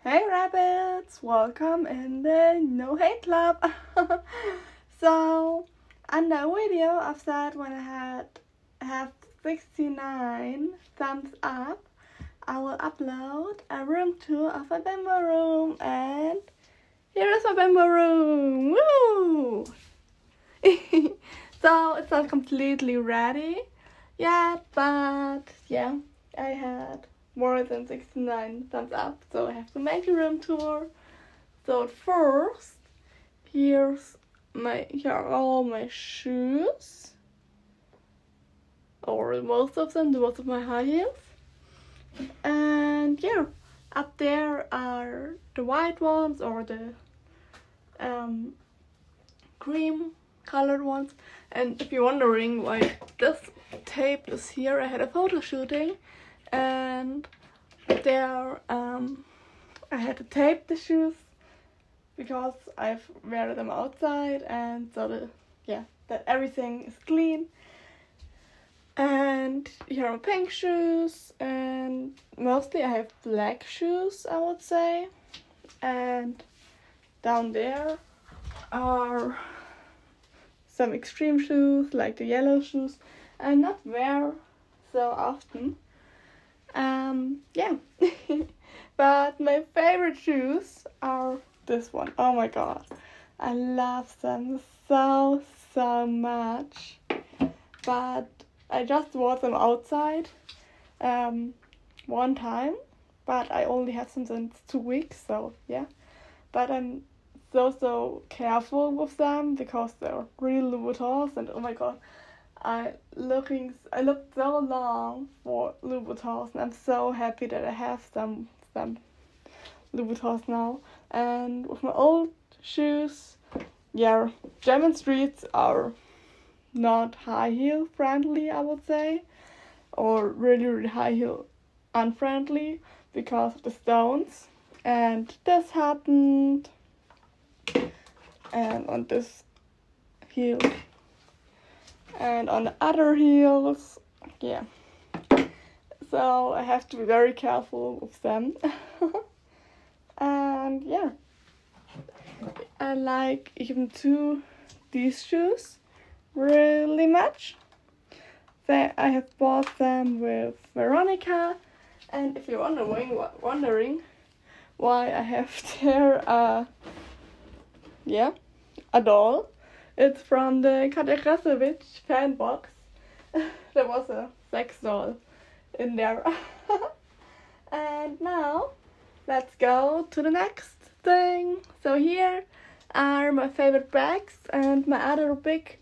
Hey rabbits, welcome in the No Hate Club. So, on the video of that when I have 69 thumbs up, I will upload a room tour of my Bimbo room, and here is my Bimbo room. Woo! So it's not completely ready yet, but yeah, I had more than 69 thumbs up, so I have to make a room tour. So first, here are all my shoes, or most of them, most of my high heels. And yeah, up there are the white ones or the cream colored ones. And if you're wondering why this tape is here, I had a photo shooting, and there I had to tape the shoes because I've wear them outside, and so that everything is clean. And here are pink shoes, and mostly I have black shoes, I would say. And down there are some extreme shoes, like the yellow shoes I not wear so often. Yeah. But my favorite shoes are this one. Oh my god, I love them so much. But I just wore them outside one time, but I only have them since 2 weeks, so yeah. But I'm so careful with them because they're real Louboutins, and oh my god, I looked so long for Louboutins, and I'm so happy that I have some Louboutins now. And with my old shoes, yeah, German streets are not high heel friendly, I would say, or really high heel unfriendly because of the stones. And this happened, and on this heel, and on the other heels, yeah. So I have to be very careful with them. And yeah, I like even these shoes really much. I have bought them with Veronica, and if you're wondering why I have there a doll, it's from the Katja fan box. There was a sex doll in there. And now let's go to the next thing. So here are my favorite bags, and my other big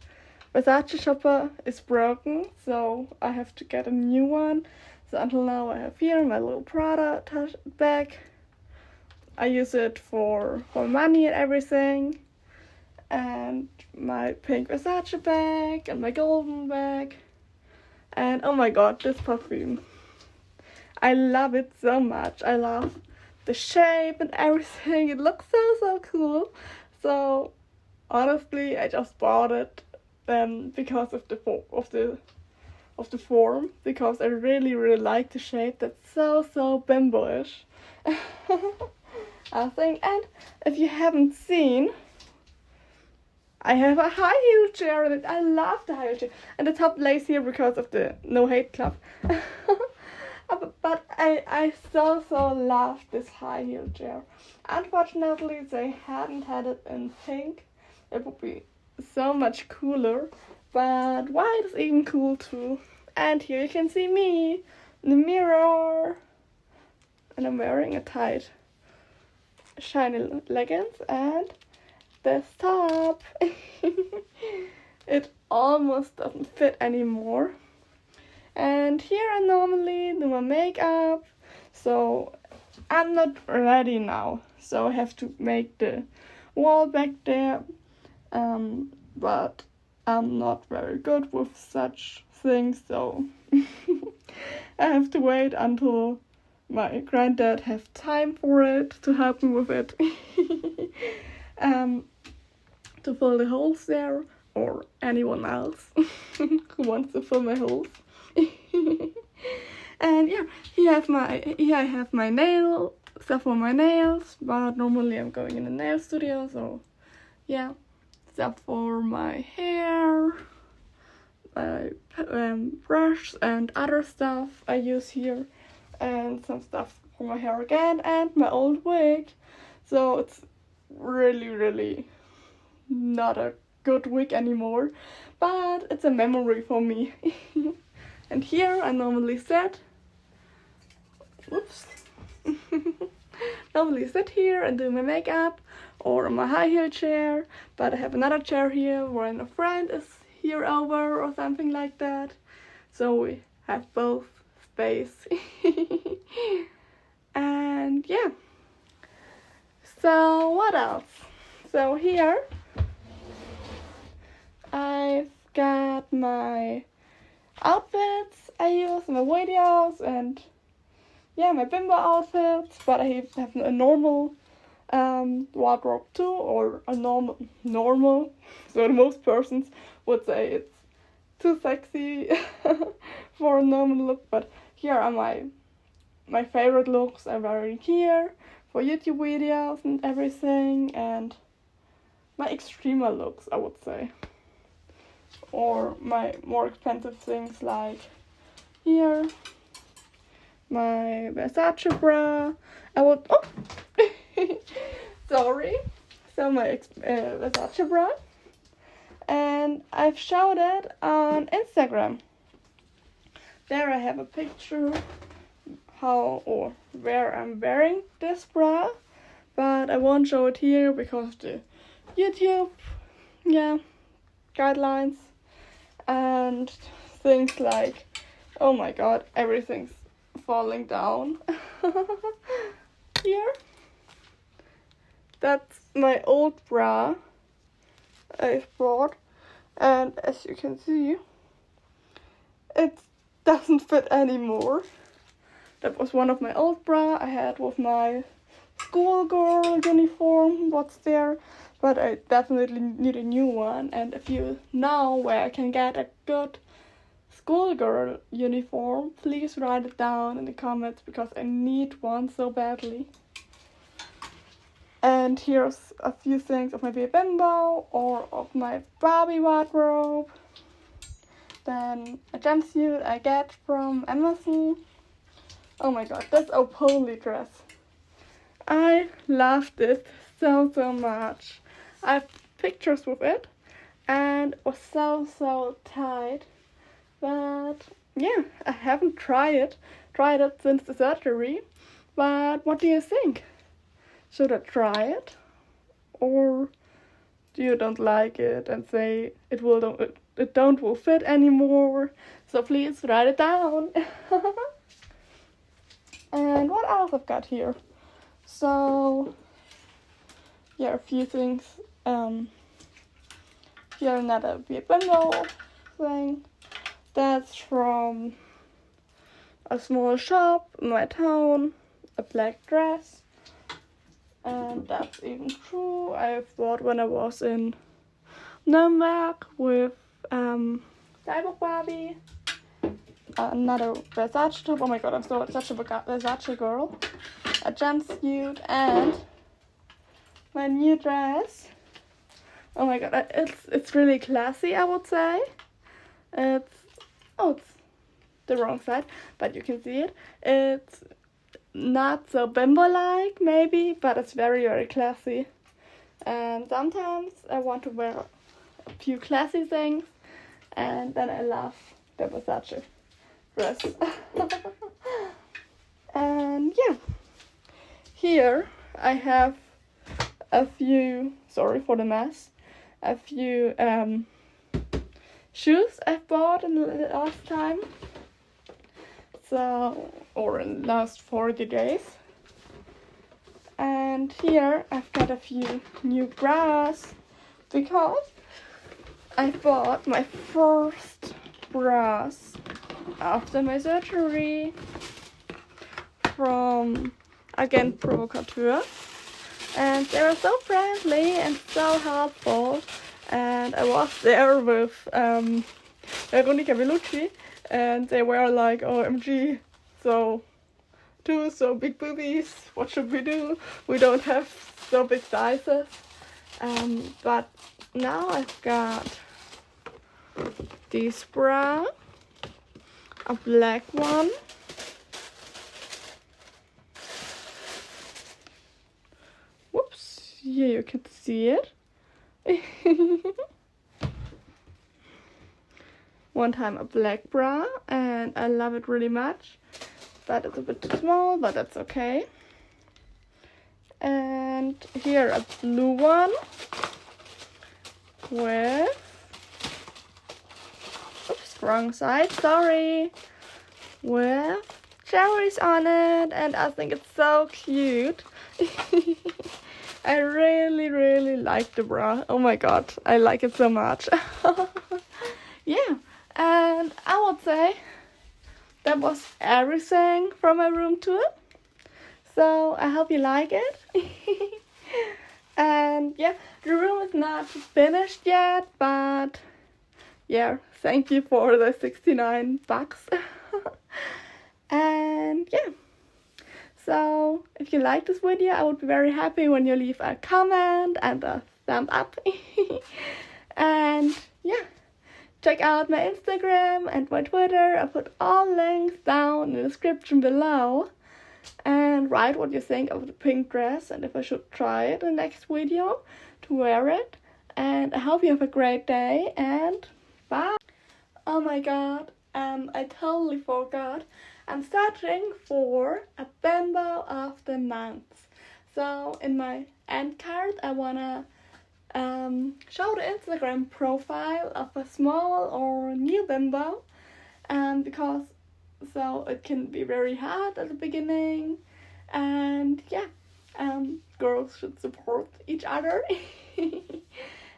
Versace shopper is broken, so I have to get a new one. So until now I have here my little Prada bag. I use it for money and everything. And my pink Versace bag and my golden bag. And oh my god, this perfume. I love it so much. I love the shape and everything. It looks so cool. So honestly, I just bought it because of the form, because I really like the shape. That's so Bimbo-ish. I think. And if you haven't seen, I have a high heel chair, and I love the high heel chair. And the top lays here because of the No Hate Club. But I so love this high heel chair. Unfortunately, they hadn't had it in pink. It would be so much cooler, but white is even cool too. And here you can see me in the mirror, and I'm wearing a tight shiny leggings and this top. It almost doesn't fit anymore. And here I normally do my makeup, so I'm not ready now, so I have to make the wall back there. But I'm not very good with such things, so I have to wait until my granddad have time for it to help me with it. To fill the holes there, or anyone else who wants to fill my holes. And yeah, here I have my nail stuff for my nails, but normally I'm going in the nail studio, so yeah. Stuff for my hair, my brush and other stuff I use here, and some stuff for my hair again, and my old wig. So it's really not a good wig anymore, but it's a memory for me. And here I normally sit. Whoops. Normally sit here and do my makeup, or on my high heel chair, but I have another chair here when a friend is here over or something like that, so we have both space. And yeah, so what else? So here I've got my outfits I use in my videos, and yeah, my Bimbo outfits, but I have a normal wardrobe too, or a normal, so most persons would say it's too sexy for a normal look, but here are my favorite looks I'm wearing here for YouTube videos and everything, and my extremer looks, I would say, or my more expensive things, like here my Versace bra. Sorry. So my Versace bra, and I've showed it on Instagram. There I have a picture how or where I'm wearing this bra, but I won't show it here because of the YouTube guidelines and things like, oh my god, everything's falling down. Here, that's my old bra I've bought, and as you can see, it doesn't fit anymore. That was one of my old bra I had with my schoolgirl uniform, what's there, but I definitely need a new one. And if you know where I can get a good schoolgirl uniform, please write it down in the comments, because I need one so badly. And here's a few things of my baby Bimbo or of my Barbie wardrobe. Then a jumpsuit I get from Amazon. Oh my god, that's a pony dress. I loved it so much. I have pictures with it, and it was so tight. But yeah, I haven't tried it since the surgery. But what do you think? Should I try it? Or do you don't like it and say it will fit anymore? So please write it down. And what else I've got here? So yeah, a few things. Here another Bimbo thing. That's from a small shop in my town, a black dress. And that's even true. I bought when I was in Nuremberg with Cyborg Barbie. Another Versace top. Oh my god, I'm such a Versace girl. A jumpsuit and my new dress. Oh my god, it's really classy, I would say. It's the wrong side, but you can see it. It's not so Bimbo-like, maybe, but it's very classy. And sometimes I want to wear a few classy things, and then I love the Versace dress. And yeah, here I have a few, sorry for the mess, a few shoes I've bought in the last time. Or in the last 40 days. And here I've got a few new bras, because I bought my first bras after my surgery from, again, Provocateur. And they were so friendly and so helpful. And I was there with Veronica Vellucci, and they were like, OMG, so two so big boobies. What should we do? We don't have so big sizes. But now I've got this bra, a black one, whoops, here you can see it. One time a black bra, and I love it really much, but it's a bit too small, but that's okay. And here a blue one with, oops, wrong side, sorry, with cherries on it, and I think it's so cute. I really like the bra. Oh my god, I like it so much. Yeah, and I would say that was everything from my room tour. So I hope you like it. And yeah, the room is not finished yet, but yeah, thank you for the 69 bucks. And yeah, so if you like this video, I would be very happy when you leave a comment and a thumb up. And yeah, check out my Instagram and my Twitter. I put all links down in the description below. And write what you think of the pink dress and if I should try it in the next video to wear it. And I hope you have a great day, and bye. Oh my god, I totally forgot. I'm searching for a Bimbo of the month. So in my end card I wanna show the Instagram profile of a small or new Bimbo, because so it can be very hard at the beginning, and yeah, girls should support each other.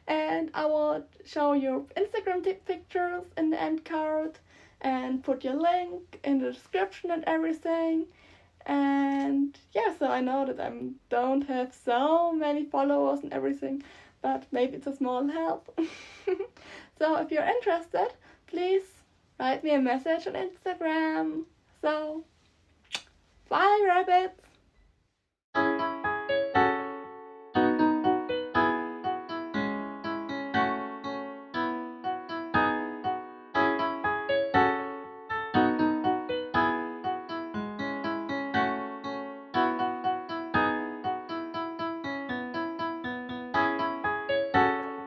And I will show your Instagram pictures in the end card and put your link in the description and everything. And yeah, so I know that I don't have so many followers and everything, but maybe it's a small help. So if you're interested, please write me a message on Instagram. So, bye rabbits!